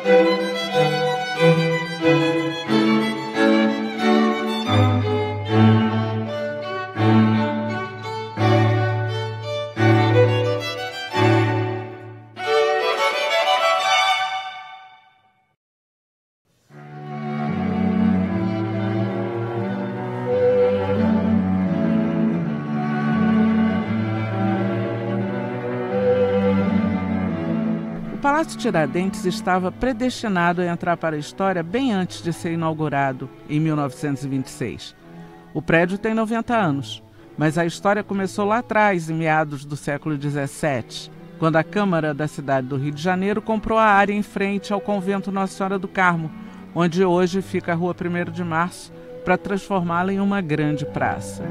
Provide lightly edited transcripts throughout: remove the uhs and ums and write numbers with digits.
O Palácio Tiradentes estava predestinado a entrar para a história bem antes de ser inaugurado, em 1926. O prédio tem 90 anos, mas a história começou lá atrás, em meados do século XVII, quando a Câmara da cidade do Rio de Janeiro comprou a área em frente ao convento Nossa Senhora do Carmo, onde hoje fica a Rua 1º de Março, para transformá-la em uma grande praça.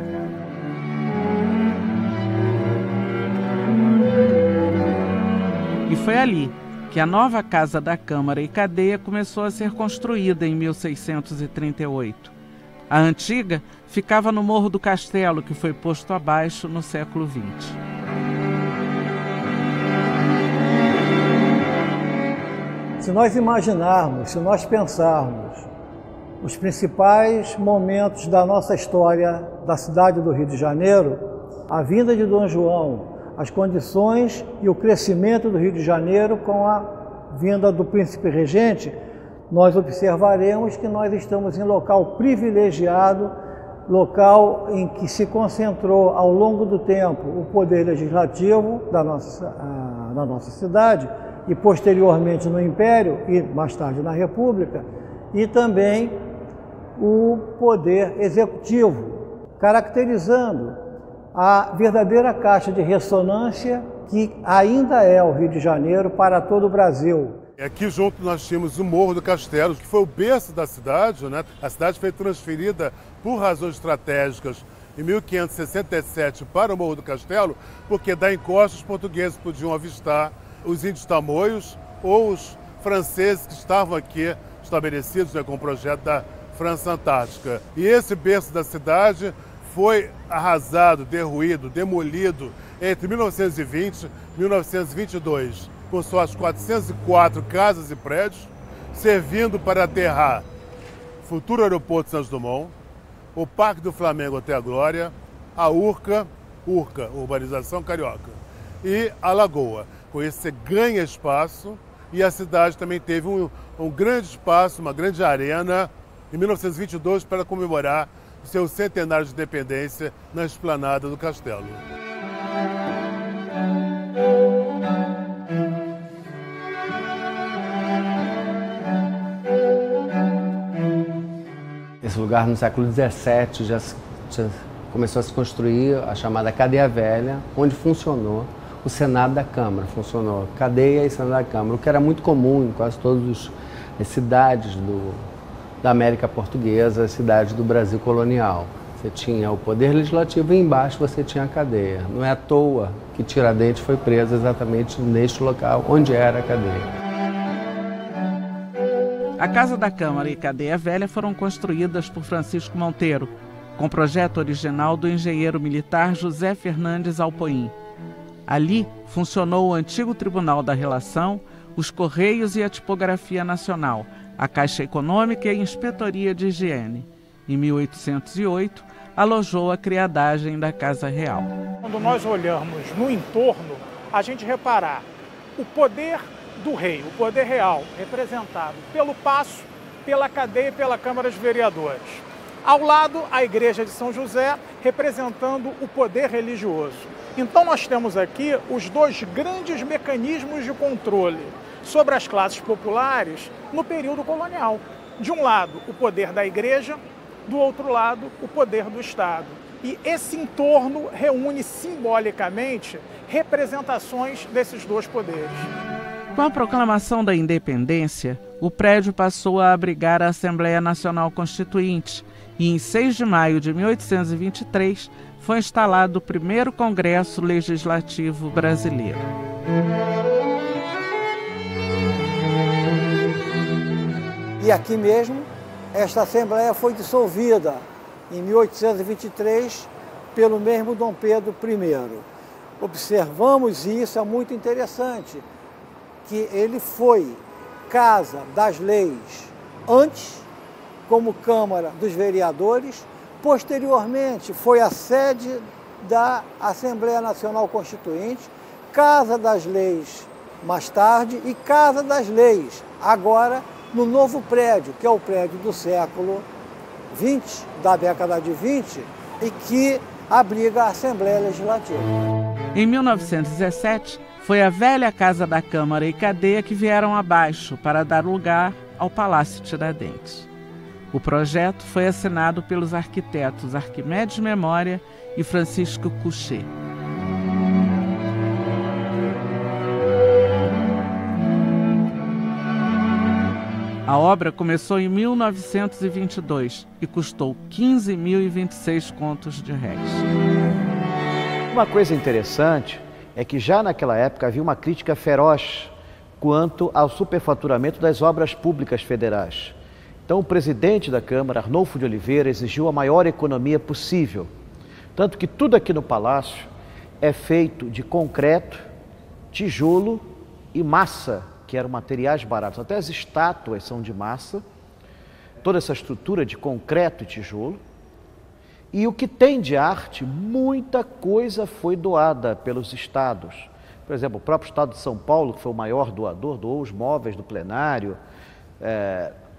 E foi ali que a nova Casa da Câmara e Cadeia começou a ser construída em 1638. A antiga ficava no Morro do Castelo, que foi posto abaixo no século XX. Se nós imaginarmos, se nós pensarmos os principais momentos da nossa história da cidade do Rio de Janeiro, a vinda de Dom João, as condições e o crescimento do Rio de Janeiro com a vinda do príncipe regente, nós observaremos que nós estamos em local privilegiado, local em que se concentrou ao longo do tempo o poder legislativo da nossa cidade e posteriormente no Império e mais tarde na República, e também o poder executivo, caracterizando a verdadeira caixa de ressonância que ainda é o Rio de Janeiro para todo o Brasil. Aqui junto nós tínhamos o Morro do Castelo, que foi o berço da cidade, né? A cidade foi transferida por razões estratégicas em 1567 para o Morro do Castelo, porque da encosta os portugueses podiam avistar os índios tamoios ou os franceses que estavam aqui estabelecidos, né, com o projeto da França Antártica. E esse berço da cidade foi arrasado, derruído, demolido entre 1920 e 1922, com suas 404 casas e prédios, servindo para aterrar o futuro aeroporto Santos Dumont, o Parque do Flamengo até a Glória, a Urca, Urbanização Carioca, e a Lagoa. Com isso você ganha espaço e a cidade também teve um grande espaço, uma grande arena, em 1922 para comemorar o seu centenário de independência na esplanada do Castelo. Esse lugar no século XVII já começou a se construir a chamada Cadeia Velha, onde funcionou o Senado da Câmara, funcionou Cadeia e Senado da Câmara, o que era muito comum em quase todas as cidades da América Portuguesa, as cidades do Brasil colonial. Você tinha o poder legislativo e embaixo você tinha a cadeia. Não é à toa que Tiradentes foi preso exatamente neste local, onde era a cadeia. A Casa da Câmara e Cadeia Velha foram construídas por Francisco Monteiro, com projeto original do engenheiro militar José Fernandes Alpoim. Ali funcionou o antigo Tribunal da Relação, os Correios e a Tipografia Nacional, a Caixa Econômica e a Inspetoria de Higiene. Em 1808, alojou a criadagem da Casa Real. Quando nós olhamos no entorno, a gente reparar o poder do rei, o poder real, representado pelo Paço, pela Cadeia e pela Câmara dos Vereadores. Ao lado, a Igreja de São José, representando o poder religioso. Então nós temos aqui os dois grandes mecanismos de controle sobre as classes populares no período colonial. De um lado, o poder da Igreja, do outro lado, o poder do Estado. E esse entorno reúne simbolicamente representações desses dois poderes. Com a proclamação da independência, o prédio passou a abrigar a Assembleia Nacional Constituinte e, em 6 de maio de 1823, foi instalado o primeiro Congresso Legislativo Brasileiro. E aqui mesmo, esta Assembleia foi dissolvida em 1823 pelo mesmo Dom Pedro I. Observamos, e isso é muito interessante, que ele foi Casa das Leis antes, como Câmara dos Vereadores. Posteriormente, foi a sede da Assembleia Nacional Constituinte, Casa das Leis mais tarde e Casa das Leis, agora no novo prédio, que é o prédio do século XX, da década de 20, e que abriga a Assembleia Legislativa. Em 1917, foi a velha Casa da Câmara e Cadeia que vieram abaixo para dar lugar ao Palácio Tiradentes. O projeto foi assinado pelos arquitetos Arquimedes Memória e Francisco Couchet. A obra começou em 1922 e custou 15.026 contos de réis. Uma coisa interessante é que já naquela época havia uma crítica feroz quanto ao superfaturamento das obras públicas federais. Então o presidente da Câmara, Arnolfo de Oliveira, exigiu a maior economia possível. Tanto que tudo aqui no Palácio é feito de concreto, tijolo e massa, que eram materiais baratos. Até as estátuas são de massa, toda essa estrutura de concreto e tijolo. E o que tem de arte, muita coisa foi doada pelos estados. Por exemplo, o próprio estado de São Paulo, que foi o maior doador, doou os móveis do plenário.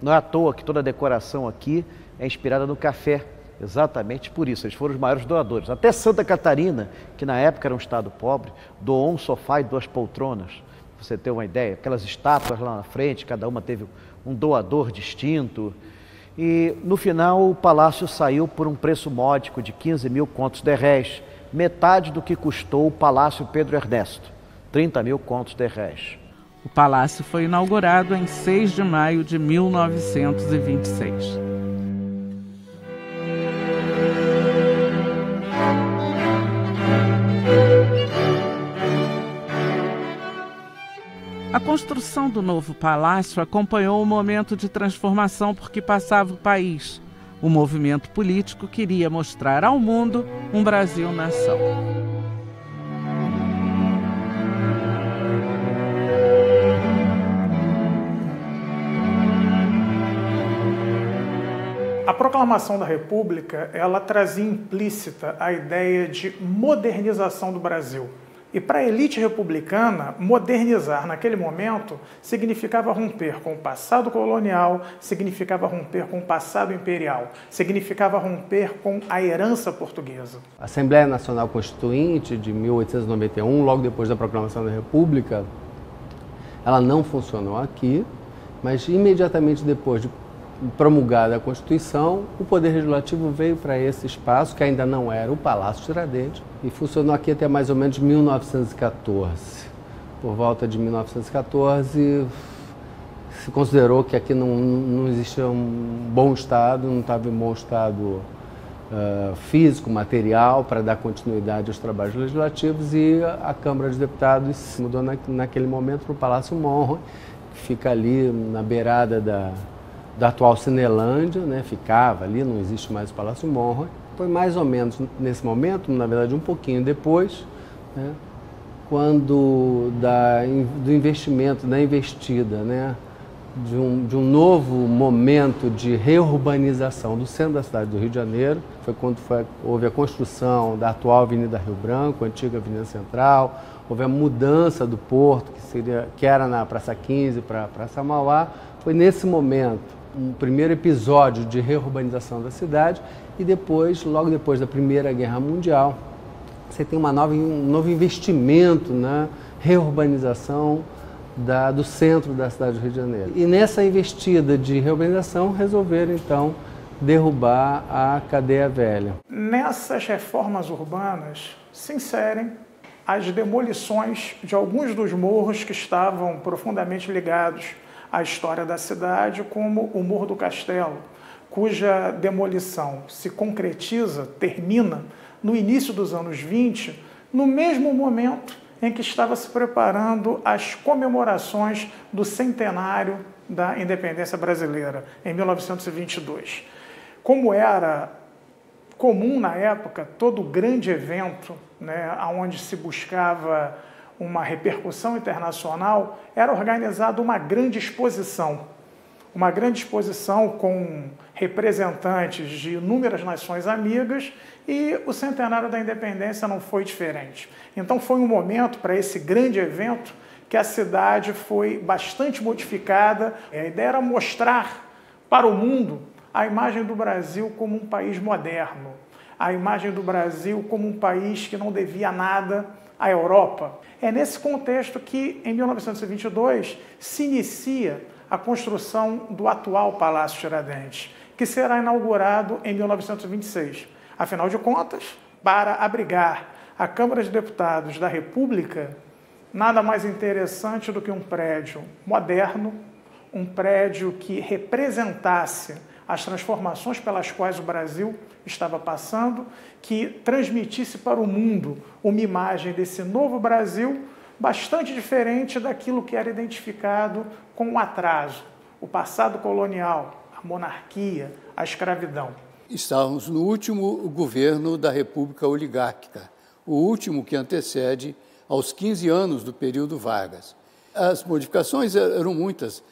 Não é à toa que toda a decoração aqui é inspirada no café, exatamente por isso, eles foram os maiores doadores. Até Santa Catarina, que na época era um estado pobre, doou um sofá e 2 poltronas. Pra você ter uma ideia, aquelas estátuas lá na frente, cada uma teve um doador distinto. E no final o palácio saiu por um preço módico de 15.000 contos de réis, metade do que custou o Palácio Pedro Ernesto, 30.000 contos de réis. O palácio foi inaugurado em 6 de maio de 1926. A construção do novo palácio acompanhou o momento de transformação por que passava o país. O movimento político queria mostrar ao mundo um Brasil-nação. A proclamação da República, ela trazia implícita a ideia de modernização do Brasil. E para a elite republicana, modernizar naquele momento significava romper com o passado colonial, significava romper com o passado imperial, significava romper com a herança portuguesa. A Assembleia Nacional Constituinte de 1891, logo depois da proclamação da República, ela não funcionou aqui, mas imediatamente depois de promulgada a Constituição, o Poder Legislativo veio para esse espaço, que ainda não era o Palácio Tiradentes, e funcionou aqui até mais ou menos 1914. Por volta de 1914, se considerou que aqui não existia um bom estado, não estava em bom estado físico, material, para dar continuidade aos trabalhos legislativos, e a Câmara dos Deputados se mudou naquele momento para o Palácio Monroe, que fica ali na beirada da atual Cinelândia, né? Ficava ali, não existe mais o Palácio Monroe. Foi mais ou menos nesse momento, na verdade um pouquinho depois, né? Quando do investimento, da investida, né? de um novo momento de reurbanização do centro da cidade do Rio de Janeiro. Foi quando houve a construção da atual Avenida Rio Branco, a antiga Avenida Central, houve a mudança do porto, que era na Praça 15 para a Praça Mauá. Foi nesse momento um primeiro episódio de reurbanização da cidade, e depois, logo depois da Primeira Guerra Mundial, você tem um novo investimento na reurbanização do centro da cidade do Rio de Janeiro. E nessa investida de reurbanização resolveram então derrubar a Cadeia Velha. Nessas reformas urbanas se inserem as demolições de alguns dos morros que estavam profundamente ligados à história da cidade, como o Morro do Castelo, cuja demolição se concretiza, termina, no início dos anos 20, no mesmo momento em que estava se preparando as comemorações do centenário da independência brasileira, em 1922. Como era comum na época, todo grande evento, né, onde se buscava uma repercussão internacional, era organizada uma grande exposição com representantes de inúmeras nações amigas, e o centenário da independência não foi diferente. Então foi um momento, para esse grande evento, que a cidade foi bastante modificada. A ideia era mostrar para o mundo a imagem do Brasil como um país moderno, a imagem do Brasil como um país que não devia nada à Europa. É nesse contexto que, em 1922, se inicia a construção do atual Palácio Tiradentes, que será inaugurado em 1926. Afinal de contas, para abrigar a Câmara de Deputados da República, nada mais interessante do que um prédio moderno, um prédio que representasse as transformações pelas quais o Brasil estava passando, que transmitisse para o mundo uma imagem desse novo Brasil bastante diferente daquilo que era identificado com o atraso, o passado colonial, a monarquia, a escravidão. Estávamos no último governo da República Oligárquica, o último que antecede aos 15 anos do período Vargas. As modificações eram muitas.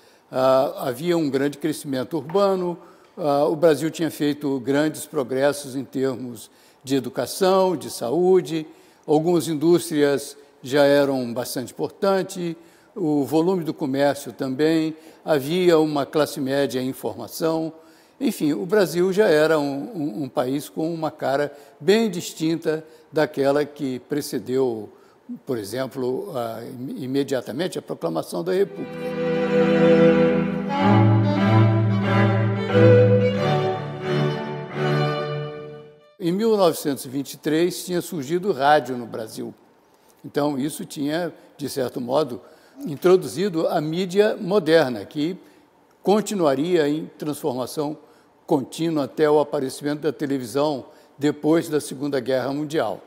Havia um grande crescimento urbano, o Brasil tinha feito grandes progressos em termos de educação, de saúde, algumas indústrias já eram bastante importantes, o volume do comércio também, havia uma classe média em formação. Enfim, o Brasil já era um país com uma cara bem distinta daquela que precedeu, por exemplo, imediatamente a proclamação da República. Em 1923 tinha surgido o rádio no Brasil. Então, isso tinha, de certo modo, introduzido a mídia moderna, que continuaria em transformação contínua até o aparecimento da televisão depois da Segunda Guerra Mundial.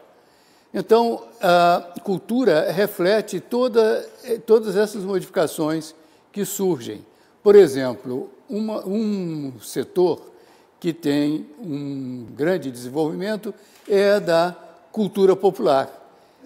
Então, a cultura reflete todas essas modificações que surgem. Por exemplo, um setor que tem um grande desenvolvimento é da cultura popular.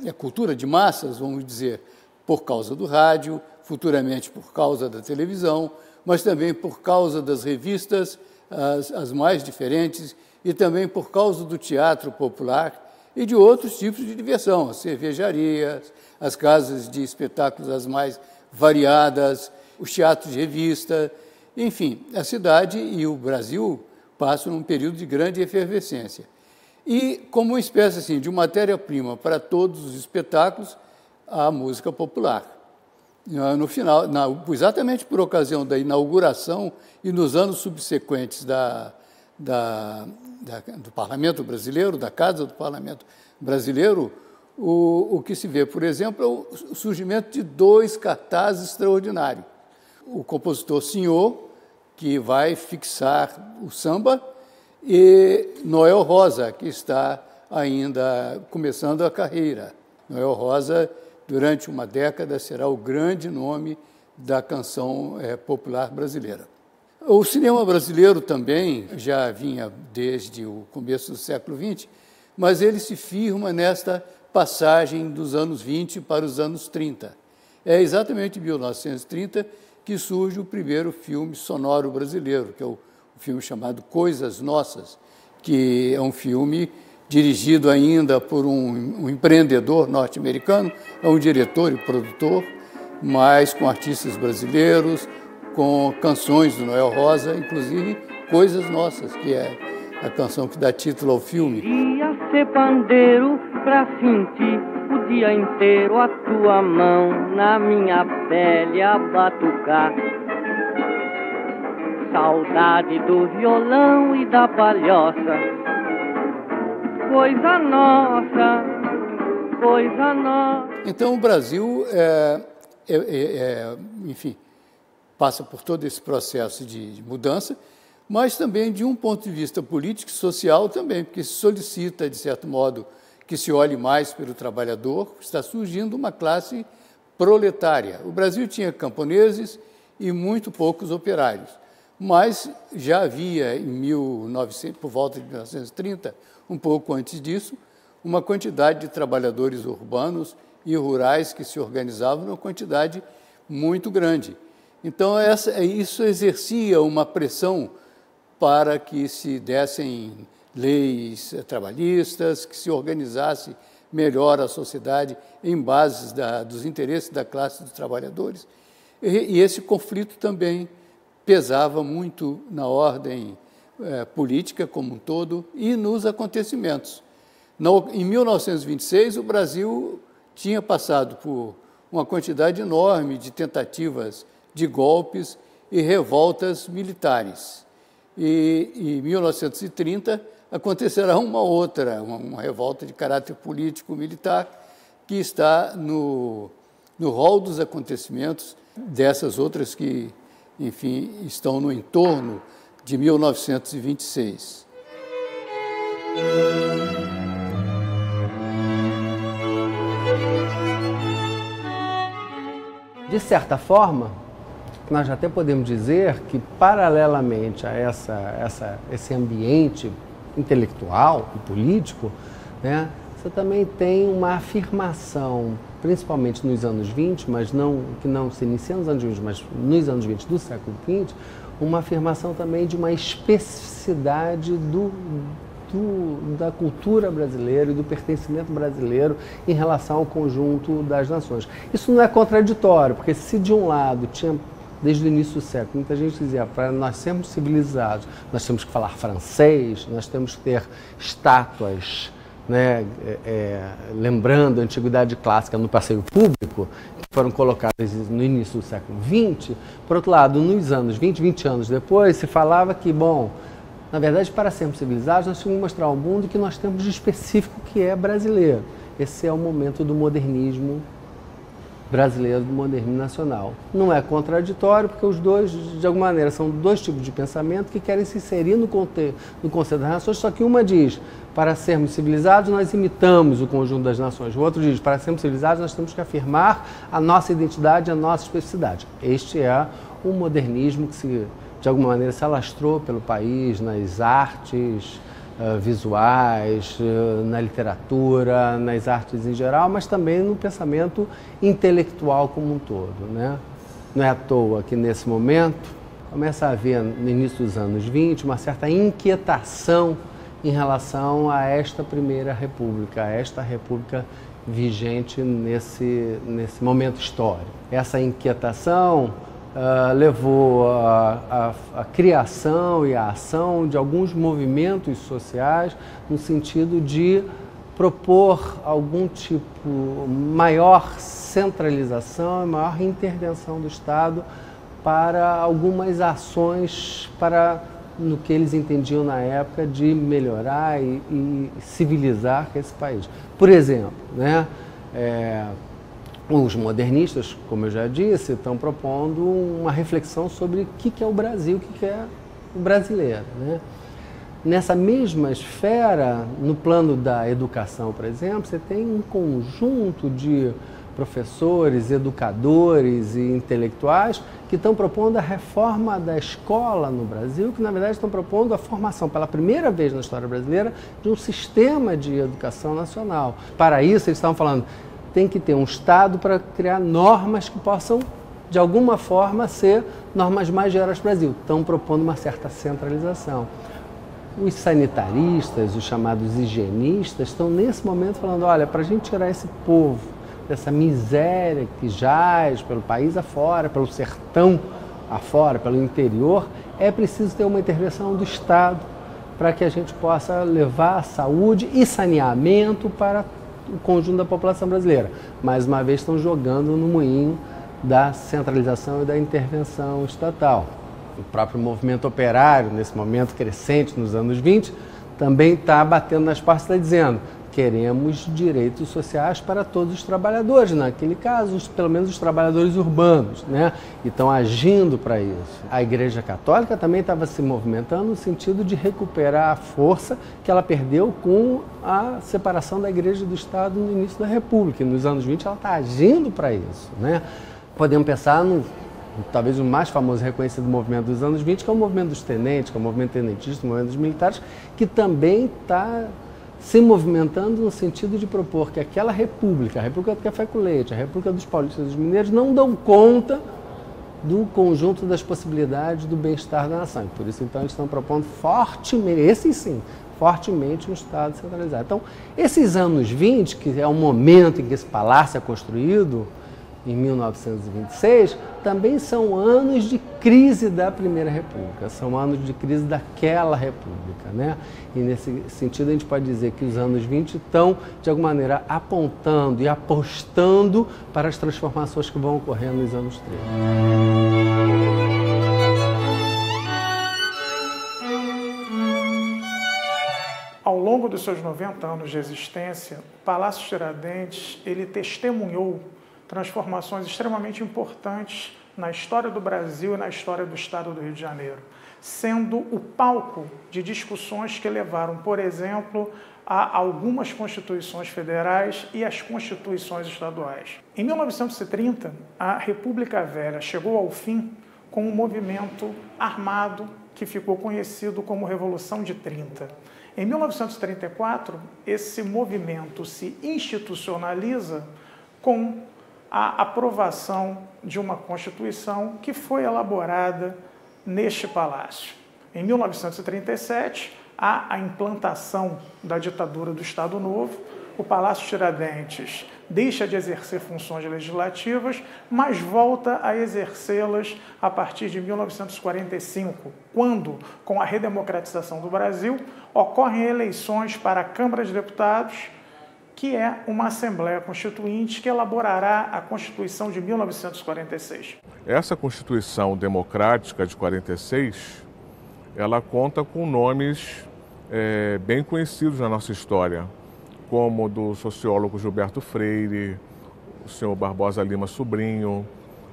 A cultura de massas, vamos dizer, por causa do rádio, futuramente por causa da televisão, mas também por causa das revistas, as mais diferentes, e também por causa do teatro popular e de outros tipos de diversão, as cervejarias, as casas de espetáculos as mais variadas, os teatros de revista, enfim, a cidade e o Brasil passam um período de grande efervescência. E, como uma espécie assim, de matéria-prima para todos os espetáculos, a música popular. No final, exatamente por ocasião da inauguração e nos anos subsequentes do Parlamento Brasileiro, da Casa do Parlamento Brasileiro, o que se vê, por exemplo, é o surgimento de dois cartazes extraordinários. O compositor Senhor, que vai fixar o samba, e Noel Rosa, que está ainda começando a carreira. Noel Rosa, durante uma década, será o grande nome da canção popular brasileira. O cinema brasileiro também já vinha desde o começo do século XX, mas ele se firma nesta passagem dos anos 20 para os anos 30. É exatamente em 1930 que surge o primeiro filme sonoro brasileiro, que é o filme chamado Coisas Nossas, que é um filme dirigido ainda por um empreendedor norte-americano, é um diretor e produtor, mas com artistas brasileiros, com canções do Noel Rosa, inclusive Coisas Nossas, que é a canção que dá título ao filme. Ia ser pandeiro pra sentir o dia inteiro a tua mão na minha pele a batucar. Saudade do violão e da palhoça, coisa nossa, coisa nossa. Então o Brasil, enfim, passa por todo esse processo de mudança, mas também de um ponto de vista político e social também, porque se solicita, de certo modo, que se olhe mais pelo trabalhador, está surgindo uma classe proletária. O Brasil tinha camponeses e muito poucos operários, mas já havia, por volta de 1930, um pouco antes disso, uma quantidade de trabalhadores urbanos e rurais que se organizavam numa quantidade muito grande. Então, isso exercia uma pressão para que se dessem leis trabalhistas, que se organizasse melhor a sociedade em bases dos interesses da classe dos trabalhadores. E esse conflito também pesava muito na ordem política como um todo e nos acontecimentos. Em 1926, o Brasil tinha passado por uma quantidade enorme de tentativas de golpes e revoltas militares. E em 1930 acontecerá uma revolta de caráter político-militar que está no rol dos acontecimentos dessas outras que, enfim, estão no entorno de 1926. De certa forma, nós já até podemos dizer que, paralelamente a esse ambiente intelectual e político, né, você também tem uma afirmação, principalmente nos anos 20, mas que não se inicia nos anos 20, mas nos anos 20 do século XX, uma afirmação também de uma especificidade da cultura brasileira e do pertencimento brasileiro em relação ao conjunto das nações. Isso não é contraditório, porque se de um lado tinha, desde o início do século, muita gente dizia, para nós sermos civilizados, nós temos que falar francês, nós temos que ter estátuas, né, lembrando a antiguidade clássica no passeio público, que foram colocadas no início do século XX. Por outro lado, nos anos 20 anos depois, se falava que, bom, na verdade, para sermos civilizados, nós temos que mostrar ao mundo que nós temos de específico que é brasileiro. Esse é o momento do modernismo brasileiro, do modernismo nacional. Não é contraditório, porque os dois, de alguma maneira, são dois tipos de pensamento que querem se inserir no conceito das nações, só que uma diz, para sermos civilizados, nós imitamos o conjunto das nações. O outro diz, para sermos civilizados, nós temos que afirmar a nossa identidade, a nossa especificidade. Este é o modernismo que, de alguma maneira, se alastrou pelo país nas artes visuais, na literatura, nas artes em geral, mas também no pensamento intelectual como um todo, né? Não é à toa que, nesse momento, começa a haver, no início dos anos 20, uma certa inquietação em relação a esta Primeira República, a esta República vigente nesse momento histórico. Essa inquietação levou à criação e à ação de alguns movimentos sociais no sentido de propor algum tipo maior centralização e maior intervenção do Estado para algumas ações no que eles entendiam na época de melhorar e civilizar esse país. Por exemplo, né, os modernistas, como eu já disse, estão propondo uma reflexão sobre o que é o Brasil, o que é o brasileiro, né? Nessa mesma esfera, no plano da educação, por exemplo, você tem um conjunto de professores, educadores e intelectuais que estão propondo a reforma da escola no Brasil, que na verdade estão propondo a formação pela primeira vez na história brasileira de um sistema de educação nacional. Para isso, eles estavam falando, tem que ter um Estado para criar normas que possam, de alguma forma, ser normas mais gerais para o Brasil. Estão propondo uma certa centralização. Os sanitaristas, os chamados higienistas, estão nesse momento falando, olha, para a gente tirar esse povo dessa miséria que jaz pelo país afora, pelo sertão afora, pelo interior, é preciso ter uma intervenção do Estado para que a gente possa levar saúde e saneamento para o conjunto da população brasileira. Mais uma vez estão jogando no moinho da centralização e da intervenção estatal. O próprio movimento operário, nesse momento crescente nos anos 20, também está batendo nas portas, está dizendo, queremos direitos sociais para todos os trabalhadores, naquele caso, pelo menos os trabalhadores urbanos, né? E estão agindo para isso. A Igreja Católica também estava se movimentando no sentido de recuperar a força que ela perdeu com a separação da Igreja e do Estado no início da República. E nos anos 20 ela está agindo para isso, né? Podemos pensar talvez o mais famoso e reconhecido movimento dos anos 20, que é o movimento dos tenentes, que é o movimento tenentista, o movimento dos militares, que também está se movimentando no sentido de propor que aquela república, a República do Café com Leite, a República dos Paulistas e dos Mineiros, não dão conta do conjunto das possibilidades do bem-estar da nação. E por isso, então, eles estão propondo fortemente, esse sim, fortemente um Estado centralizado. Então, esses anos 20, que é o momento em que esse palácio é construído, em 1926, também são anos de crise da Primeira República, são anos de crise daquela República, né? E nesse sentido a gente pode dizer que os anos 20 estão, de alguma maneira, apontando e apostando para as transformações que vão ocorrer nos anos 30. Ao longo dos seus 90 anos de existência, o Palácio Tiradentes ele testemunhou transformações extremamente importantes na história do Brasil e na história do Estado do Rio de Janeiro, sendo o palco de discussões que levaram, por exemplo, a algumas constituições federais e as constituições estaduais. Em 1930, a República Velha chegou ao fim com um movimento armado que ficou conhecido como Revolução de 30. Em 1934, esse movimento se institucionaliza com a aprovação de uma Constituição que foi elaborada neste palácio. Em 1937, há a implantação da ditadura do Estado Novo, o Palácio Tiradentes deixa de exercer funções legislativas, mas volta a exercê-las a partir de 1945, quando, com a redemocratização do Brasil, ocorrem eleições para a Câmara de Deputados, que é uma Assembleia Constituinte que elaborará a Constituição de 1946. Essa Constituição Democrática de 46, ela conta com nomes bem conhecidos na nossa história, como o do sociólogo Gilberto Freire, o senhor Barbosa Lima Sobrinho,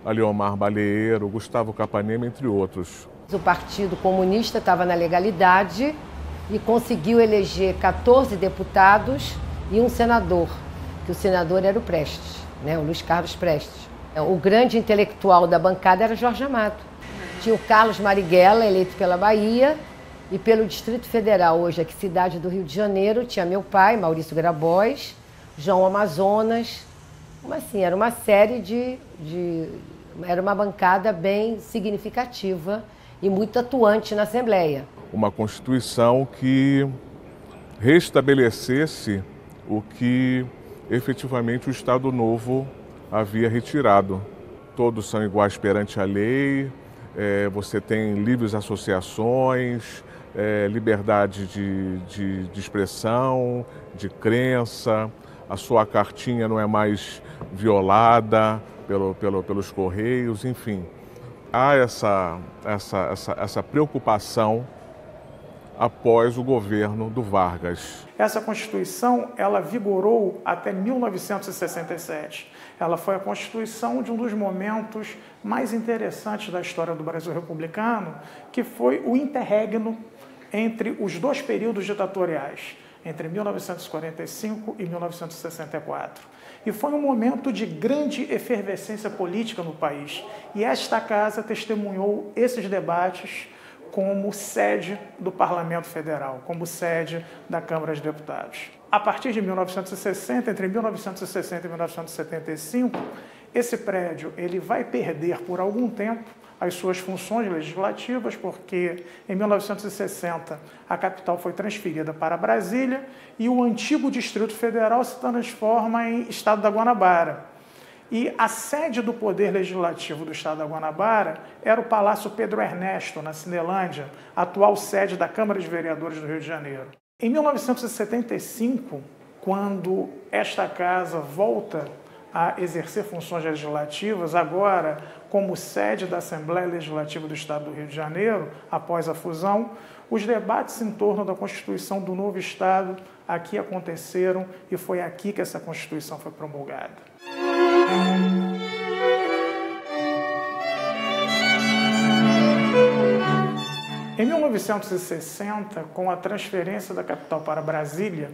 Aliomar Baleiro, Gustavo Capanema, entre outros. O Partido Comunista estava na legalidade e conseguiu eleger 14 deputados e um senador, que o senador era o Prestes, né, o Luiz Carlos Prestes. O grande intelectual da bancada era Jorge Amado. Tinha o Carlos Marighella, eleito pela Bahia, e pelo Distrito Federal, hoje aqui cidade do Rio de Janeiro, tinha meu pai, Maurício Grabois, João Amazonas, mas assim, era uma série era uma bancada bem significativa e muito atuante na Assembleia. Uma Constituição que restabelecesse o que efetivamente o Estado Novo havia retirado. Todos são iguais perante a lei, você tem livres associações, liberdade de expressão, de crença, a sua cartinha não é mais violada pelos correios, enfim. Há essa preocupação após o governo do Vargas. Essa Constituição, ela vigorou até 1967. Ela foi a Constituição de um dos momentos mais interessantes da história do Brasil republicano, que foi o interregno entre os dois períodos ditatoriais, entre 1945 e 1964. E foi um momento de grande efervescência política no país. E esta casa testemunhou esses debates como sede do Parlamento Federal, como sede da Câmara de Deputados. A partir de 1960, entre 1960 e 1975, esse prédio ele vai perder por algum tempo as suas funções legislativas, porque em 1960 a capital foi transferida para Brasília e o antigo Distrito Federal se transforma em Estado da Guanabara. E a sede do Poder Legislativo do Estado da Guanabara era o Palácio Pedro Ernesto, na Cinelândia, atual sede da Câmara de Vereadores do Rio de Janeiro. Em 1975, quando esta casa volta a exercer funções legislativas, agora como sede da Assembleia Legislativa do Estado do Rio de Janeiro, após a fusão, os debates em torno da Constituição do novo Estado aqui aconteceram e foi aqui que essa Constituição foi promulgada. Em 1960, com a transferência da capital para Brasília,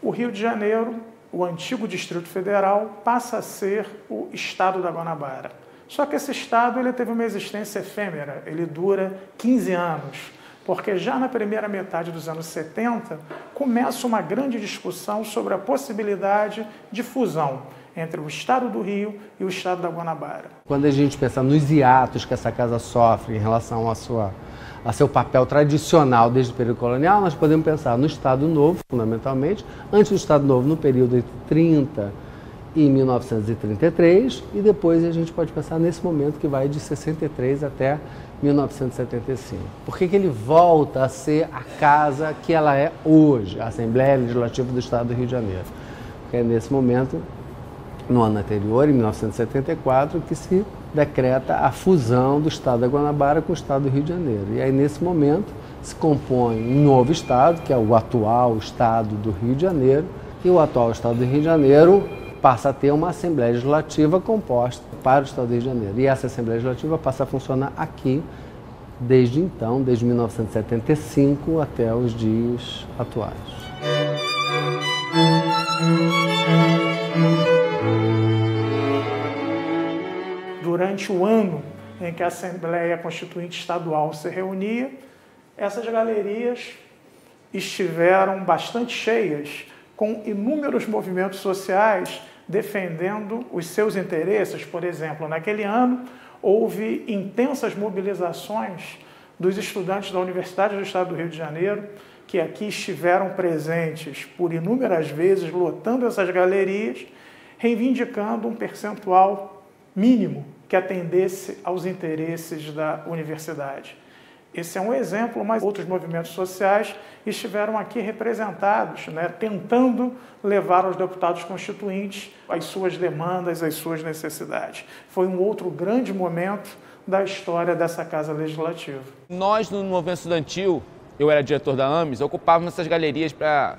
o Rio de Janeiro, o antigo Distrito Federal, passa a ser o Estado da Guanabara. Só que esse Estado ele teve uma existência efêmera, ele dura 15 anos. porque já na primeira metade dos anos 70 começa uma grande discussão sobre a possibilidade de fusão entre o Estado do Rio e o Estado da Guanabara. Quando a gente pensa nos hiatos que essa casa sofre em relação a seu papel tradicional desde o período colonial, nós podemos pensar no Estado Novo, fundamentalmente, antes do Estado Novo no período entre 30 e 1933, e depois a gente pode pensar nesse momento que vai de 63 até 1975. Por que ele volta a ser a casa que ela é hoje, a Assembleia Legislativa do Estado do Rio de Janeiro? Porque é nesse momento, no ano anterior, em 1974, que se decreta a fusão do Estado da Guanabara com o Estado do Rio de Janeiro. E aí, nesse momento, se compõe um novo Estado, que é o atual Estado do Rio de Janeiro, e o atual Estado do Rio de Janeiro passa a ter uma Assembleia Legislativa composta para o Estado do Rio de Janeiro. E essa Assembleia Legislativa passa a funcionar aqui desde então, desde 1975 até os dias atuais. Durante o ano em que a Assembleia Constituinte Estadual se reunia, essas galerias estiveram bastante cheias, com inúmeros movimentos sociais defendendo os seus interesses. Por exemplo, naquele ano, houve intensas mobilizações dos estudantes da Universidade do Estado do Rio de Janeiro, que aqui estiveram presentes por inúmeras vezes, lotando essas galerias, reivindicando um percentual mínimo que atendesse aos interesses da universidade. Esse é um exemplo, mas outros movimentos sociais estiveram aqui representados, tentando levar aos deputados constituintes as suas demandas, as suas necessidades. Foi um outro grande momento da história dessa Casa Legislativa. Nós, no movimento estudantil, eu era diretor da AMES, ocupávamos essas galerias para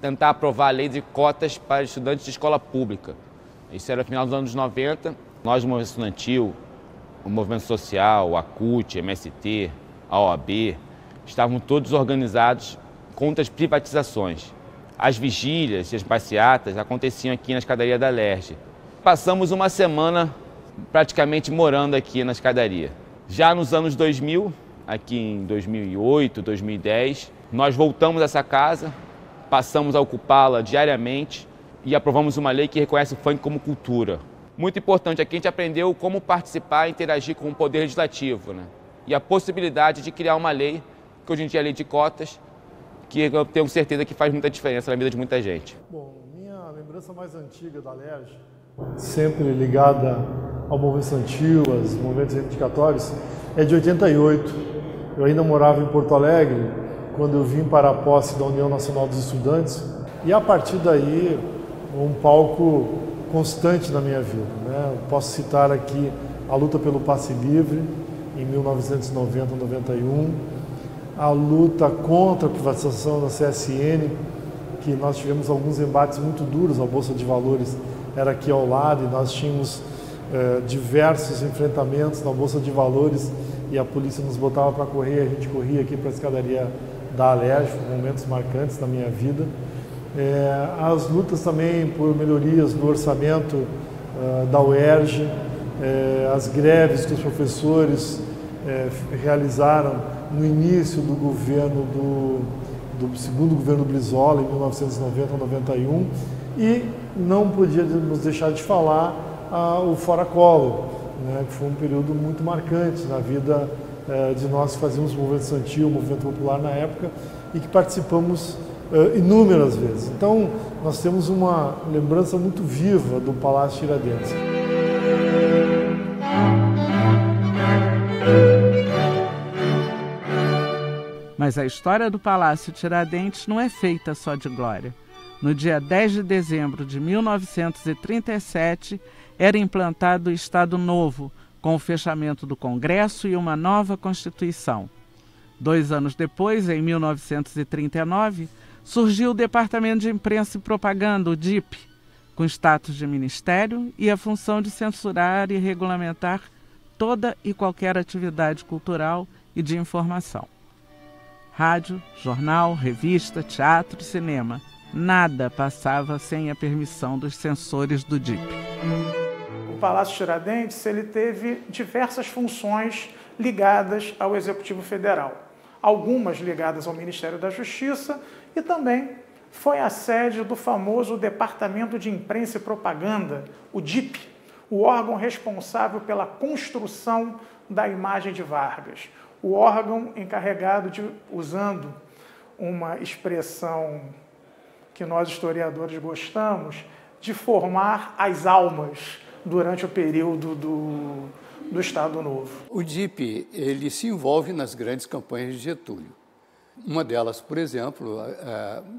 tentar aprovar a lei de cotas para estudantes de escola pública. Isso era no final dos anos 90. Nós, no movimento estudantil, o movimento social, a CUT, MST, a OAB, estavam todos organizados contra as privatizações. As vigílias e as passeatas aconteciam aqui na escadaria da LERJ. Passamos uma semana praticamente morando aqui na escadaria. Já nos anos 2000, aqui em 2008, 2010, nós voltamos a essa casa, passamos a ocupá-la diariamente e aprovamos uma lei que reconhece o funk como cultura. Muito importante, aqui a gente aprendeu como participar e interagir com o poder legislativo, E a possibilidade de criar uma lei, que hoje em dia é a lei de cotas, que eu tenho certeza que faz muita diferença na vida de muita gente. Bom, minha lembrança mais antiga da LERJ, sempre ligada ao movimento estudantil, aos movimentos reivindicatórios, é de 88. Eu ainda morava em Porto Alegre, quando eu vim para a posse da União Nacional dos Estudantes, e a partir daí, um palco constante na minha vida. Eu posso citar aqui a luta pelo passe livre, em 1990-91, a luta contra a privatização da CSN, que nós tivemos alguns embates muito duros, a Bolsa de Valores era aqui ao lado e nós tínhamos diversos enfrentamentos na Bolsa de Valores e a polícia nos botava para correr, a gente corria aqui para a escadaria da LERJ, momentos marcantes na minha vida. As lutas também por melhorias no orçamento da UERJ, as greves que os professores realizaram no início do governo do segundo governo Brizola, em 1990-91, e não podíamos deixar de falar o Fora Collor, que foi um período muito marcante na vida de nós que fazíamos o movimento estudantil, o movimento popular na época, e que participamos inúmeras vezes. Então, nós temos uma lembrança muito viva do Palácio Tiradentes. Mas a história do Palácio Tiradentes não é feita só de glória. No dia 10 de dezembro de 1937, era implantado o Estado Novo, com o fechamento do Congresso e uma nova Constituição. 2 anos depois, em 1939, surgiu o Departamento de Imprensa e Propaganda, o DIP, com status de ministério e a função de censurar e regulamentar toda e qualquer atividade cultural e de informação. Rádio, jornal, revista, teatro e cinema. Nada passava sem a permissão dos censores do DIP. O Palácio Tiradentes ele teve diversas funções ligadas ao Executivo Federal. algumas ligadas ao Ministério da Justiça, e também foi a sede do famoso Departamento de Imprensa e Propaganda, o DIP, o órgão responsável pela construção da imagem de Vargas, o órgão encarregado de, usando uma expressão que nós historiadores gostamos, de formar as almas durante o período do Estado Novo. O DIP, ele se envolve nas grandes campanhas de Getúlio. Uma delas, por exemplo,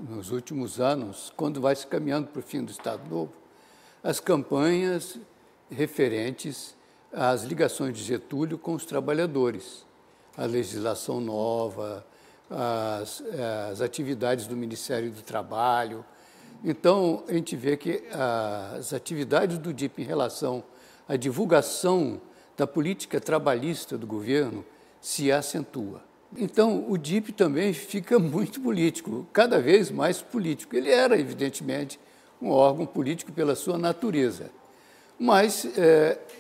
nos últimos anos, quando vai se caminhando para o fim do Estado Novo, as campanhas referentes às ligações de Getúlio com os trabalhadores, a legislação nova, as atividades do Ministério do Trabalho. Então, a gente vê que as atividades do DIP em relação à divulgação da política trabalhista do governo se acentua. Então, o DIP também fica muito político, cada vez mais político. Ele era, evidentemente, um órgão político pela sua natureza, mas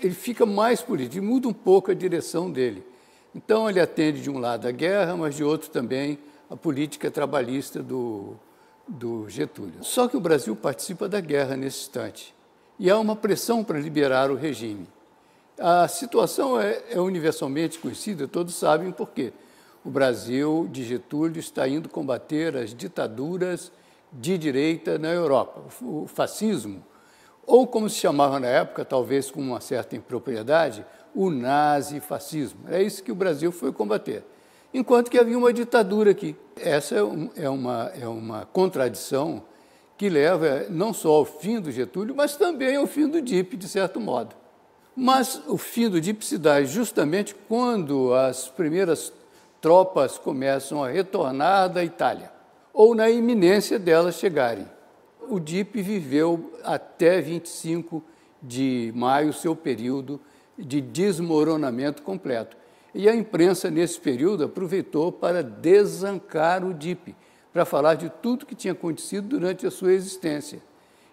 ele fica mais político, muda um pouco a direção dele. Então, ele atende de um lado a guerra, mas de outro também a política trabalhista do Getúlio. Só que o Brasil participa da guerra nesse instante e há uma pressão para liberar o regime. A situação é universalmente conhecida, todos sabem por quê. O Brasil de Getúlio está indo combater as ditaduras de direita na Europa, o fascismo, ou como se chamava na época, talvez com uma certa impropriedade, o nazifascismo. É isso que o Brasil foi combater. Enquanto que havia uma ditadura aqui. Essa é uma contradição que leva não só ao fim do Getúlio, mas também ao fim do DIP, de certo modo. Mas o fim do DIP se dá justamente quando as primeiras tropas começam a retornar da Itália, ou na iminência delas chegarem. O DIP viveu até 25 de maio seu período de desmoronamento completo. E a imprensa, nesse período, aproveitou para desancar o DIP, para falar de tudo que tinha acontecido durante a sua existência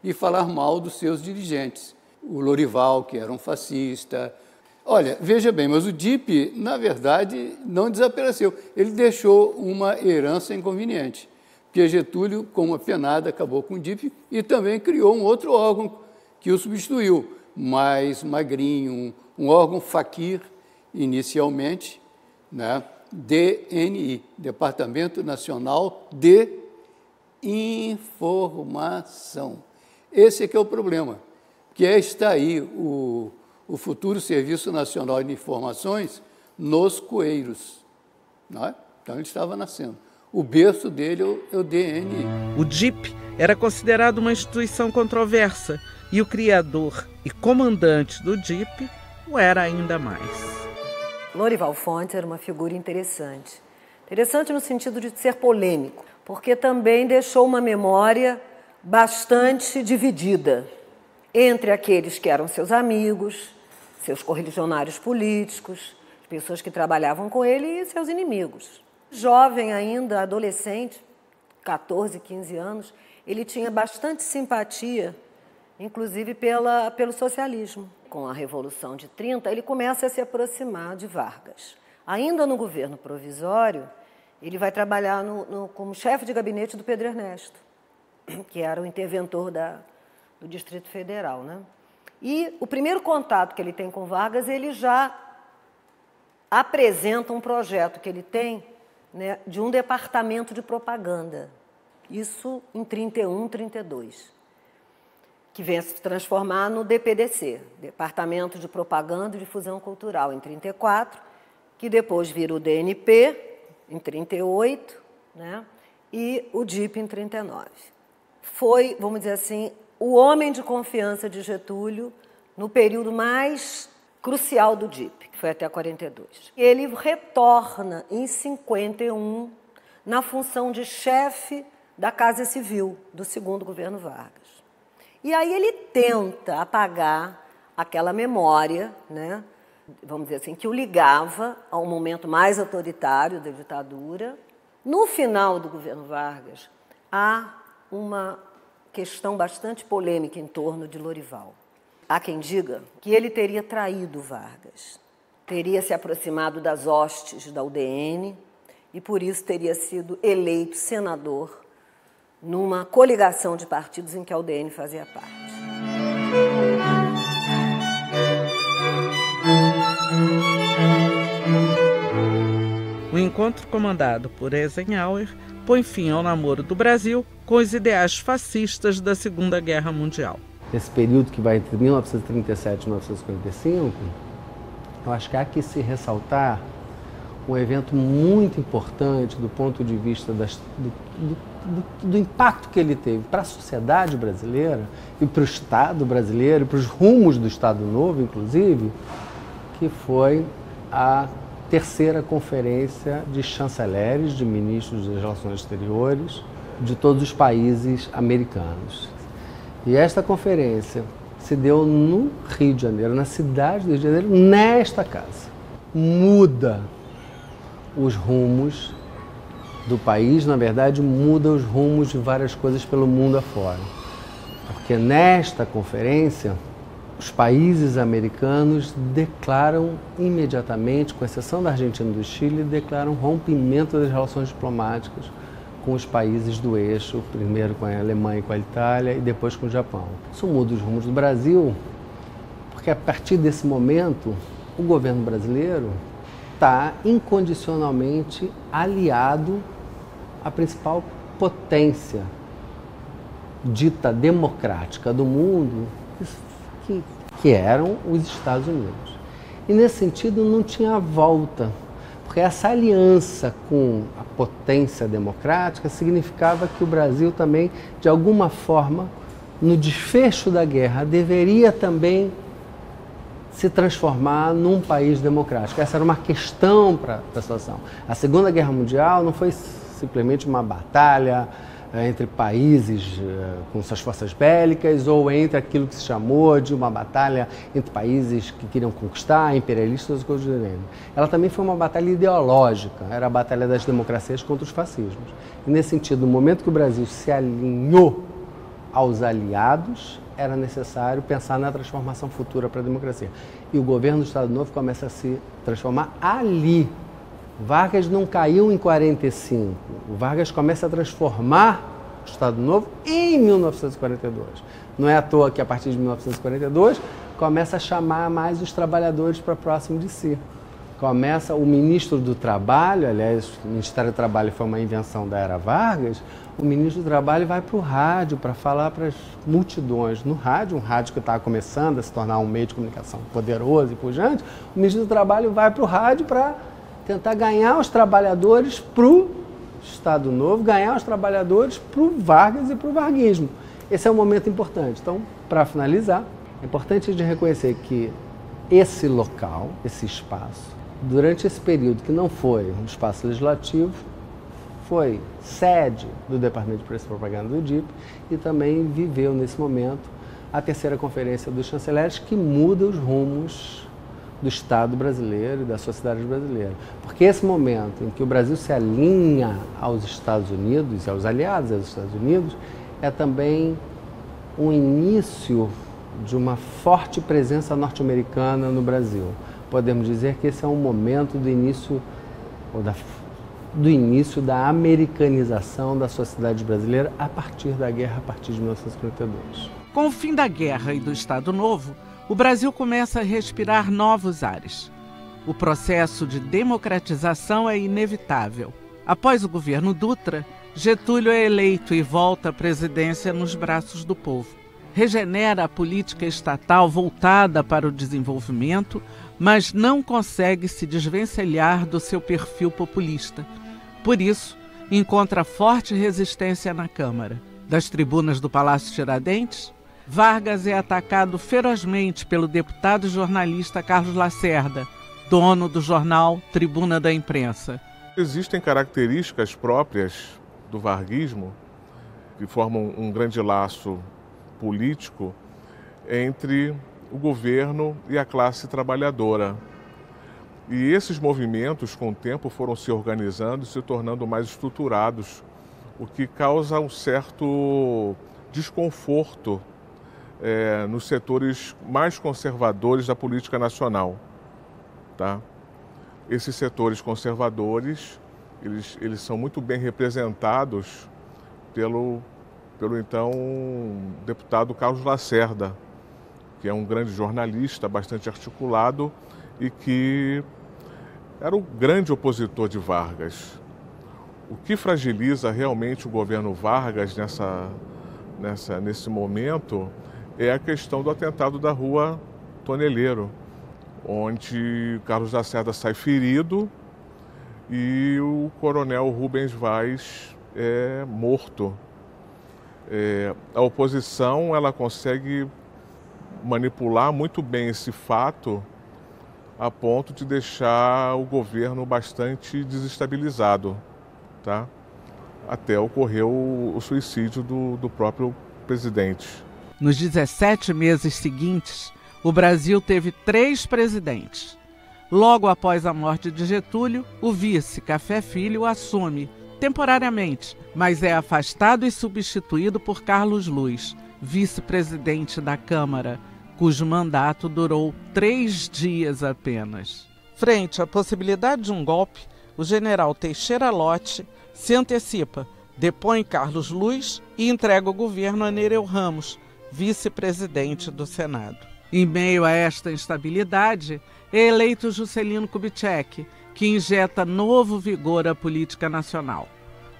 e falar mal dos seus dirigentes. O Lorival, que era um fascista. Olha, veja bem, mas o DIP, na verdade, não desapareceu. Ele deixou uma herança inconveniente, porque Getúlio, com uma penada, acabou com o DIP e também criou um outro órgão que o substituiu, mais magrinho, um órgão faquir, inicialmente, né? DNI, Departamento Nacional de Informação. Esse é que é o problema, que está aí o futuro Serviço Nacional de Informações nos coeiros. Não é? Então ele estava nascendo. O berço dele é o DNI. O DIP era considerado uma instituição controversa e o criador e comandante do DIP o era ainda mais. Lorival Fontes era uma figura interessante. Interessante no sentido de ser polêmico, porque também deixou uma memória bastante dividida entre aqueles que eram seus amigos, seus correligionários políticos, as pessoas que trabalhavam com ele e seus inimigos. Jovem ainda, adolescente, 14, 15 anos, ele tinha bastante simpatia, inclusive pelo socialismo. Com a Revolução de 30, ele começa a se aproximar de Vargas. Ainda no governo provisório, ele vai trabalhar como chefe de gabinete do Pedro Ernesto, que era o interventor do Distrito Federal, né? E o primeiro contato que ele tem com Vargas, ele já apresenta um projeto que ele tem, né, de um departamento de propaganda. Isso em 31, 32. Que vem a se transformar no DPDC, Departamento de Propaganda e Difusão Cultural, em 34, que depois vira o DNP, em 38, né? E o DIP, em 39. Foi, vamos dizer assim, o homem de confiança de Getúlio no período mais crucial do DIP, que foi até 42. Ele retorna, em 51, na função de chefe da Casa Civil do segundo governo Vargas. E aí ele tenta apagar aquela memória, né, vamos dizer assim, que o ligava ao momento mais autoritário da ditadura. No final do governo Vargas, há uma questão bastante polêmica em torno de Lorival. Há quem diga que ele teria traído Vargas, teria se aproximado das hostes da UDN e por isso teria sido eleito senador numa coligação de partidos em que a UDN fazia parte. O encontro comandado por Eisenhower põe fim ao namoro do Brasil com os ideais fascistas da Segunda Guerra Mundial. Nesse período que vai entre 1937 e 1945, eu acho que há que se ressaltar um evento muito importante do ponto de vista do impacto que ele teve para a sociedade brasileira e para o Estado brasileiro, para os rumos do Estado Novo, inclusive, que foi a terceira conferência de chanceleres, de ministros das Relações Exteriores de todos os países americanos. E esta conferência se deu no Rio de Janeiro, na cidade do Rio de Janeiro, nesta casa. Muda os rumos do país, na verdade, muda os rumos de várias coisas pelo mundo afora. Porque nesta conferência, os países americanos declaram imediatamente, com exceção da Argentina e do Chile, declaram rompimento das relações diplomáticas com os países do eixo, primeiro com a Alemanha e com a Itália e depois com o Japão. Isso muda os rumos do Brasil, porque a partir desse momento, o governo brasileiro está incondicionalmente aliado à principal potência dita democrática do mundo, que eram os Estados Unidos. E nesse sentido não tinha volta, porque essa aliança com a potência democrática significava que o Brasil também, de alguma forma, no desfecho da guerra, deveria também se transformar num país democrático. Essa era uma questão para a situação. A Segunda Guerra Mundial não foi simplesmente uma batalha entre países com suas forças bélicas ou entre aquilo que se chamou de uma batalha entre países que queriam conquistar, imperialistas e coisas do gênero. Ela também foi uma batalha ideológica, era a batalha das democracias contra os fascismos. E nesse sentido, no momento que o Brasil se alinhou aos aliados, era necessário pensar na transformação futura para a democracia. E o governo do Estado Novo começa a se transformar ali. Vargas não caiu em 45, o Vargas começa a transformar o Estado Novo em 1942. Não é à toa que a partir de 1942 começa a chamar mais os trabalhadores para próximo de si. Começa o ministro do Trabalho, aliás, o Ministério do Trabalho foi uma invenção da era Vargas, o ministro do Trabalho vai para o rádio para falar para as multidões. No rádio, um rádio que estava começando a se tornar um meio de comunicação poderoso e pujante, o ministro do Trabalho vai para o rádio para tentar ganhar os trabalhadores para o Estado Novo, ganhar os trabalhadores para o Vargas e para o varguismo. Esse é um momento importante. Então, para finalizar, é importante de reconhecer que esse local, esse espaço, durante esse período que não foi um espaço legislativo, foi sede do Departamento de Imprensa e Propaganda do DIP e também viveu, nesse momento, a terceira conferência dos chanceleres, que muda os rumos do Estado brasileiro e da sociedade brasileira. Porque esse momento em que o Brasil se alinha aos Estados Unidos e aos aliados dos Estados Unidos é também um início de uma forte presença norte-americana no Brasil. Podemos dizer que esse é um momento do início da americanização da sociedade brasileira a partir da guerra, a partir de 1952. Com o fim da guerra e do Estado Novo, o Brasil começa a respirar novos ares. O processo de democratização é inevitável. Após o governo Dutra, Getúlio é eleito e volta à presidência nos braços do povo. Regenera a política estatal voltada para o desenvolvimento, mas não consegue se desvencilhar do seu perfil populista. Por isso, encontra forte resistência na Câmara. Das tribunas do Palácio Tiradentes, Vargas é atacado ferozmente pelo deputado e jornalista Carlos Lacerda, dono do jornal Tribuna da Imprensa. Existem características próprias do varguismo que formam um grande laço político entre o governo e a classe trabalhadora. E esses movimentos, com o tempo, foram se organizando e se tornando mais estruturados, o que causa um certo desconforto nos setores mais conservadores da política nacional. Tá? Esses setores conservadores eles são muito bem representados pelo então deputado Carlos Lacerda, que é um grande jornalista, bastante articulado e que era o grande opositor de Vargas. O que fragiliza realmente o governo Vargas nesse momento é a questão do atentado da Rua Toneleiro, onde Carlos Lacerda sai ferido e o coronel Rubens Vaz é morto. A oposição ela consegue manipular muito bem esse fato a ponto de deixar o governo bastante desestabilizado, tá? Até ocorreu o suicídio do próprio presidente. Nos 17 meses seguintes, o Brasil teve 3 presidentes. Logo após a morte de Getúlio, o vice, Café Filho, assume, temporariamente, mas é afastado e substituído por Carlos Luz, vice-presidente da Câmara, cujo mandato durou 3 dias apenas. Frente à possibilidade de um golpe, o general Teixeira Lott se antecipa, depõe Carlos Luz e entrega o governo a Nereu Ramos, vice-presidente do Senado. Em meio a esta instabilidade, é eleito Juscelino Kubitschek, que injeta novo vigor à política nacional.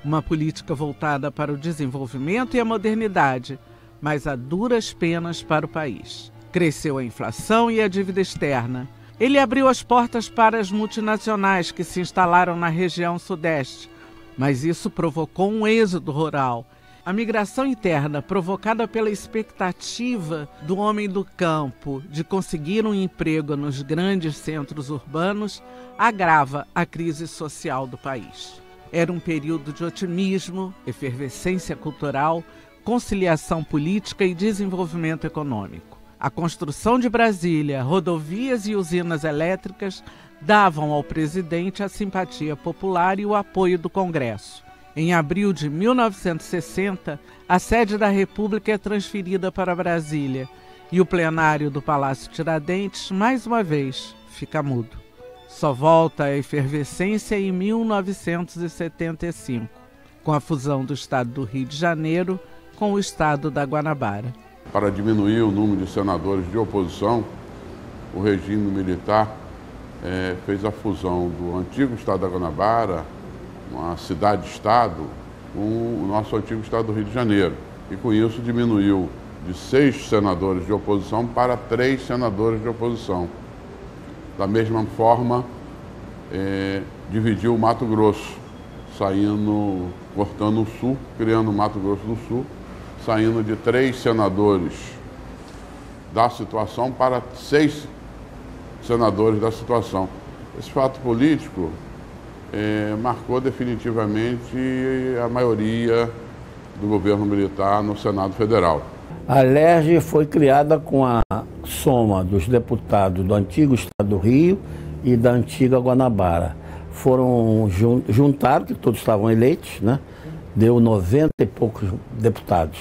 Uma política voltada para o desenvolvimento e a modernidade, mas a duras penas para o país. Cresceu a inflação e a dívida externa. Ele abriu as portas para as multinacionais que se instalaram na região sudeste, mas isso provocou um êxodo rural. A migração interna, provocada pela expectativa do homem do campo de conseguir um emprego nos grandes centros urbanos, agrava a crise social do país. Era um período de otimismo, efervescência cultural, conciliação política e desenvolvimento econômico. A construção de Brasília, rodovias e usinas elétricas davam ao presidente a simpatia popular e o apoio do Congresso. Em abril de 1960, a sede da República é transferida para Brasília e o plenário do Palácio Tiradentes, mais uma vez, fica mudo. Só volta à efervescência em 1975, com a fusão do estado do Rio de Janeiro com o estado da Guanabara. Para diminuir o número de senadores de oposição, o regime militar fez a fusão do antigo estado da Guanabara, uma cidade-estado, com o nosso antigo estado do Rio de Janeiro. E com isso diminuiu de 6 senadores de oposição para 3 senadores de oposição. Da mesma forma, dividiu o Mato Grosso, cortando o sul, criando o Mato Grosso do Sul, saindo de 3 senadores da situação para 6 senadores da situação. Esse fato político marcou definitivamente a maioria do governo militar no Senado Federal. A LERJ foi criada com a soma dos deputados do antigo estado do Rio e da antiga Guanabara. Juntaram, que todos estavam eleitos, né? Deu 90 e poucos deputados.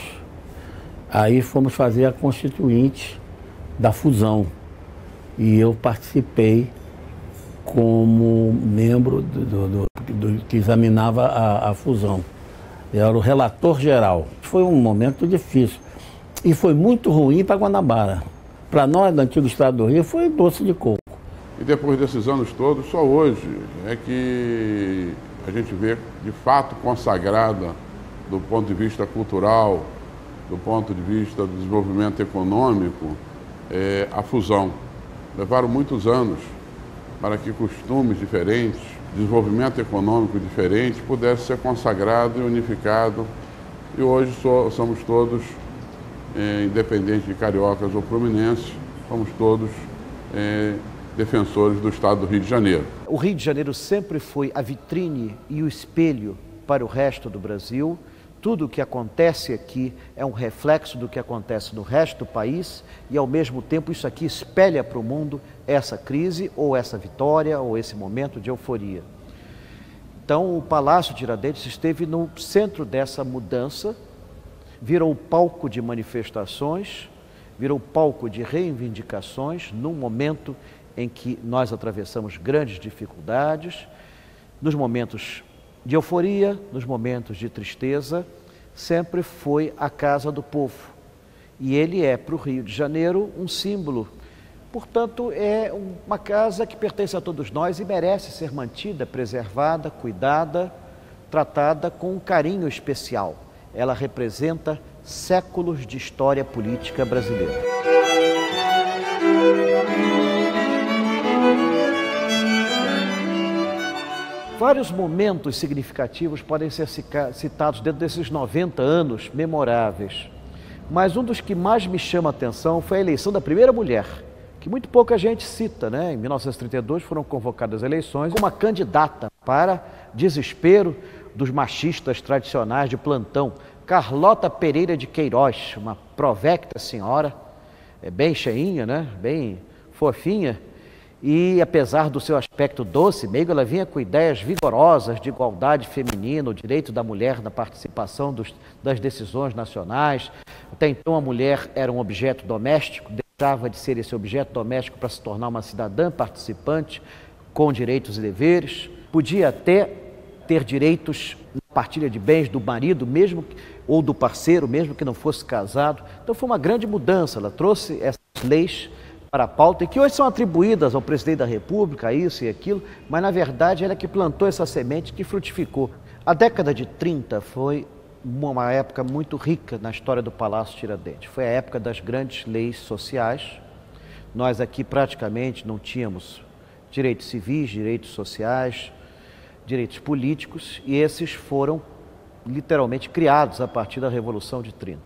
Aí fomos fazer a constituinte da fusão e eu participei como membro do que examinava a fusão. Eu era o relator geral. Foi um momento difícil e foi muito ruim para Guanabara. Para nós, do antigo estado do Rio, foi doce de coco. E depois desses anos todos, só hoje é que a gente vê de fato consagrada do ponto de vista cultural, do ponto de vista do desenvolvimento econômico, a fusão. Levaram muitos anos para que costumes diferentes, desenvolvimento econômico diferente pudesse ser consagrado e unificado. E hoje somos todos, independente de cariocas ou fluminenses, somos todos defensores do estado do Rio de Janeiro. O Rio de Janeiro sempre foi a vitrine e o espelho para o resto do Brasil. Tudo o que acontece aqui é um reflexo do que acontece no resto do país e, ao mesmo tempo, isso aqui espelha para o mundo essa crise ou essa vitória ou esse momento de euforia. Então, o Palácio Tiradentes esteve no centro dessa mudança, virou palco de manifestações, virou palco de reivindicações, num momento em que nós atravessamos grandes dificuldades, nos momentos de euforia, nos momentos de tristeza, sempre foi a casa do povo. E ele é, para o Rio de Janeiro, um símbolo. Portanto, é uma casa que pertence a todos nós e merece ser mantida, preservada, cuidada, tratada com um carinho especial. Ela representa séculos de história política brasileira. Vários momentos significativos podem ser citados dentro desses 90 anos memoráveis. Mas um dos que mais me chama a atenção foi a eleição da primeira mulher, que muito pouca gente cita, né? Em 1932 foram convocadas eleições, uma candidata para desespero dos machistas tradicionais de plantão, Carlota Pereira de Queiroz, uma provecta senhora, bem cheinha, né? Bem fofinha, e apesar do seu aspecto doce, meigo, ela vinha com ideias vigorosas de igualdade feminina, o direito da mulher na participação das decisões nacionais. Até então a mulher era um objeto doméstico, deixava de ser esse objeto doméstico para se tornar uma cidadã participante com direitos e deveres. Podia até ter direitos na partilha de bens do marido, mesmo ou do parceiro, mesmo que não fosse casado. Então foi uma grande mudança, ela trouxe essas leis para a pauta, e que hoje são atribuídas ao presidente da República, isso e aquilo, mas na verdade ela é que plantou essa semente que frutificou. A década de 30 foi uma época muito rica na história do Palácio Tiradentes. Foi a época das grandes leis sociais. Nós aqui praticamente não tínhamos direitos civis, direitos sociais, direitos políticos, e esses foram literalmente criados a partir da Revolução de 30.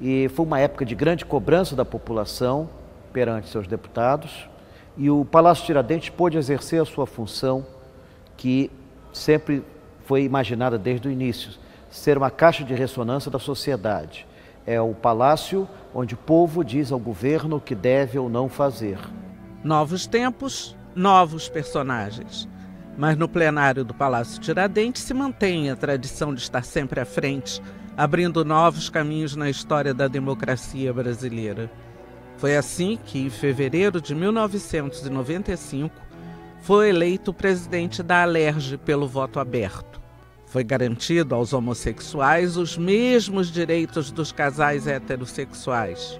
E foi uma época de grande cobrança da população perante seus deputados, e o Palácio Tiradentes pôde exercer a sua função, que sempre foi imaginada desde o início, ser uma caixa de ressonância da sociedade. É o palácio onde o povo diz ao governo o que deve ou não fazer. Novos tempos, novos personagens. Mas no plenário do Palácio Tiradentes se mantém a tradição de estar sempre à frente, abrindo novos caminhos na história da democracia brasileira. Foi assim que, em fevereiro de 1995, foi eleito presidente da Alerj pelo voto aberto. Foi garantido aos homossexuais os mesmos direitos dos casais heterossexuais.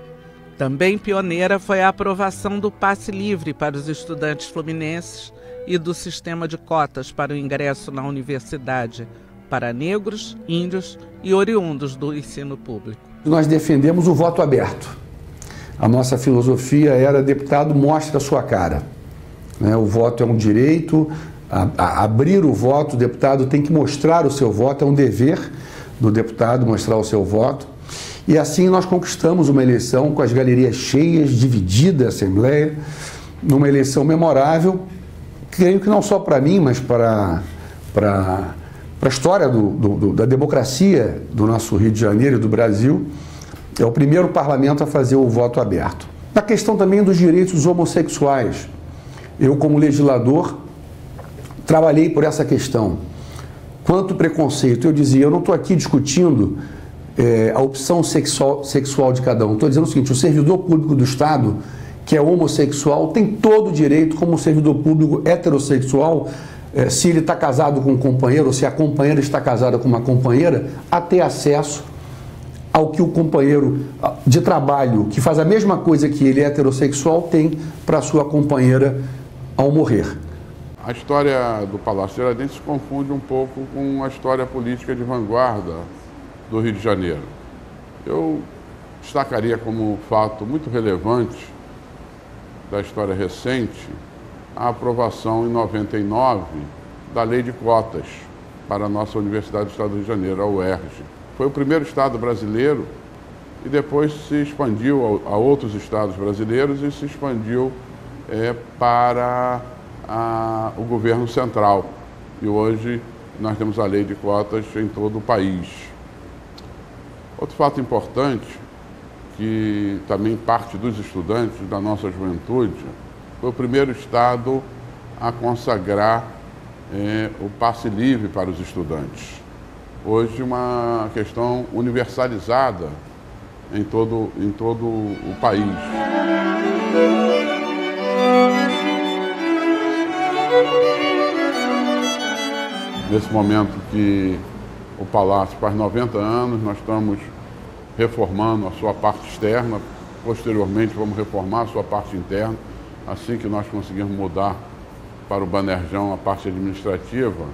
Também pioneira foi a aprovação do passe livre para os estudantes fluminenses e do sistema de cotas para o ingresso na universidade para negros, índios e oriundos do ensino público. Nós defendemos o voto aberto. A nossa filosofia era: deputado, mostre a sua cara. O voto é um direito, abrir o voto, o deputado tem que mostrar o seu voto, é um dever do deputado mostrar o seu voto. E assim nós conquistamos uma eleição com as galerias cheias, dividida a Assembleia, numa eleição memorável, creio que não só para mim, mas para a história da democracia do nosso Rio de Janeiro e do Brasil. É o primeiro parlamento a fazer o voto aberto. Na questão também dos direitos dos homossexuais, eu, como legislador, trabalhei por essa questão. Quanto ao preconceito, eu dizia: eu não estou aqui discutindo a opção sexual de cada um. Estou dizendo o seguinte: o servidor público do Estado, que é homossexual, tem todo o direito, como o servidor público heterossexual, se ele está casado com um companheiro, ou se a companheira está casada com uma companheira, a ter acesso ao que o companheiro de trabalho, que faz a mesma coisa que ele, heterossexual, tem para a sua companheira ao morrer. A história do Palácio Tiradentes se confunde um pouco com a história política de vanguarda do Rio de Janeiro. Eu destacaria como fato muito relevante da história recente a aprovação em 99 da Lei de Cotas para a nossa Universidade do Estado do Rio de Janeiro, a UERJ. Foi o primeiro estado brasileiro e depois se expandiu a outros estados brasileiros e se expandiu para o governo central. E hoje nós temos a lei de cotas em todo o país. Outro fato importante, que também parte dos estudantes da nossa juventude, foi o primeiro estado a consagrar o passe livre para os estudantes. Hoje uma questão universalizada em todo o país. Nesse momento que o Palácio faz 90 anos, nós estamos reformando a sua parte externa, posteriormente vamos reformar a sua parte interna. Assim que nós conseguirmos mudar para o Banerjão a parte administrativa,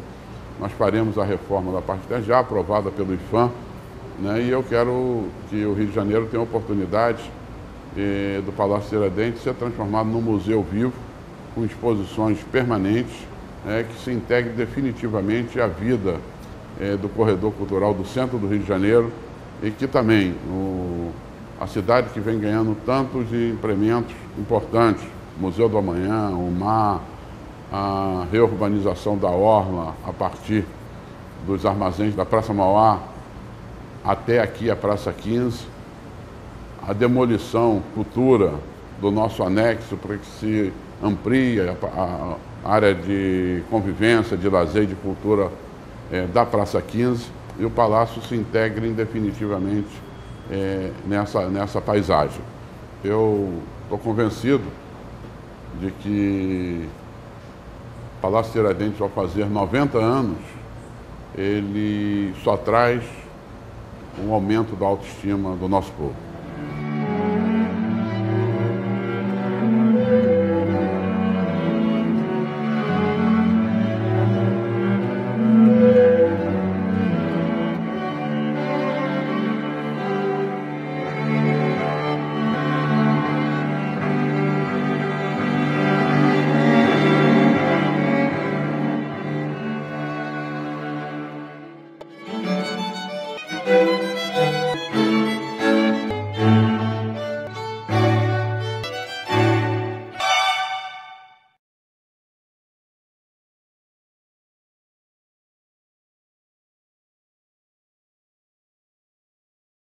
nós faremos a reforma da parte externa, já aprovada pelo IPHAN, né? E eu quero que o Rio de Janeiro tenha a oportunidade do Palácio Tiradentes ser transformado num museu vivo, com exposições permanentes, que se integre definitivamente à vida do corredor cultural do centro do Rio de Janeiro e que também a cidade que vem ganhando tantos implementos importantes, Museu do Amanhã, o Mar, a reurbanização da Orla a partir dos armazéns da Praça Mauá até aqui a Praça 15, a demolição futura do nosso anexo para que se amplie a área de convivência, de lazer e de cultura da Praça 15 e o Palácio se integre definitivamente nessa paisagem. Eu estou convencido de que o Palácio Tiradentes, ao fazer 90 anos, ele só traz um aumento da autoestima do nosso povo.